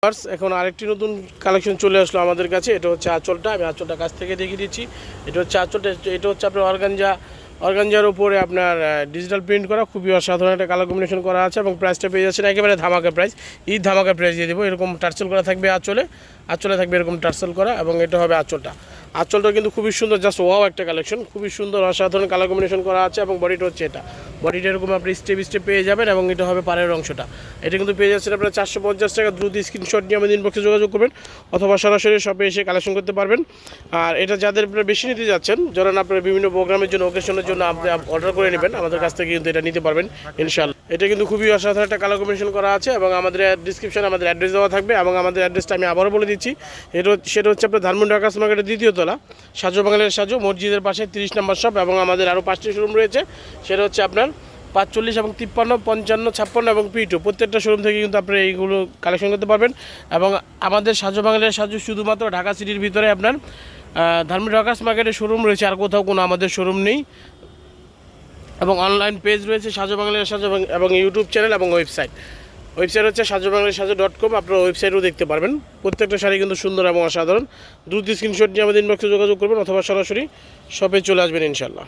এখন আরেকটি নতুন কালেকশন চলে আসলো আমাদের কাছে। এটা হচ্ছে আঁচলটা, আমি আঁচলটা কাছ থেকে দেখিয়ে দিচ্ছি। এটা হচ্ছে আঁচলটা, এটা হচ্ছে আপনার অর্গানজার উপরে আপনার ডিজিটাল প্রিন্ট করা, খুবই অসাধারণ একটা কালার কম্বিনেশন করা আছে এবং প্রাইসটা পেয়ে যাচ্ছেন একেবারে ধামাকা প্রাইস, ঈদ ধামাকা প্রাইস দিয়ে দেবো। এরকম টার্সেল করা থাকবে আঁচলে থাকবে এরকম টার্সেল করা, এবং এটা হবে আঁচলটা কিন্তু খুবই সুন্দর, জাস্ট ওয়াও একটা কালেকশন, খুবই সুন্দর অসাধারণ কালার কম্বিনেশন করা আছে। এবং বডিটা হচ্ছে বডিটা এরকম আপনি স্টেপ পেয়ে যাবেন, এবং এটা হবে পাড়ের অংশটা। এটা কিন্তু পেয়ে যাচ্ছেন আপনার 450 টাকা। দ্রুত স্ক্রিনশট নিয়ে আমাদের ইনবক্সে যোগাযোগ করবেন, অথবা সরাসরি শপে এসে কালেকশন করতে পারবেন। আর এটা যাদের আপনারা বেশি নিতে যাচ্ছেন, ধরেন আপনার বিভিন্ন প্রোগ্রামের জন্য, ওকেশনের জন্য আপনি অর্ডার করে নেবেন, আমাদের কাছ থেকে কিন্তু এটা নিতে পারবেন ইনশাআল্লাহ। এটা কিন্তু খুবই অসাধারণ একটা কালার কম্বিনেশন করা আছে, এবং আমাদের ডিসক্রিপশনে আমাদের অ্যাড্রেস দেওয়া থাকবে, এবং আমাদের অ্যাড্রেসটা আমি আবারও বলে দিচ্ছি। সেটা হচ্ছে আপনার ধানমন্ডি আকাশ মার্কেটের 2য় তলা, সাজু বাঙালির সাজু মসজিদের পাশে 30 নম্বর শপ। এবং আমাদের আরও 5টি শোরুম রয়েছে, সেটা হচ্ছে আপনার 45 এবং 53, 55, 56 এবং P2 প্রত্যেকটা শোরুম থেকে কিন্তু আপনি এইগুলো কালেকশন করতে পারবেন। এবং আমাদের সাজু বাঙালির সাজু শুধুমাত্র ঢাকা সিটির ভিতরে আপনার ধানমন্ডি আকাশ মার্কেটের শোরুম রয়েছে, আর কোথাও কোনো আমাদের শোরুম নেই। এবং অনলাইন পেজ রয়েছে সাজু বাঙালির সাজু, এবং ইউটিউব চ্যানেল এবং ওয়েবসাইট হচ্ছে sajubanglishaju.com। আপনারা ওয়েবসাইটও দেখতে পারবেন। প্রত্যেকটা শাড়ি কিন্তু সুন্দর এবং অসাধারণ। দ্রুত স্ক্রিনশট নিয়ে আমাদের ইনবক্সে যোগাযোগ করবেন, অথবা সরাসরি শপে চলে আসবেন ইনশাআল্লাহ।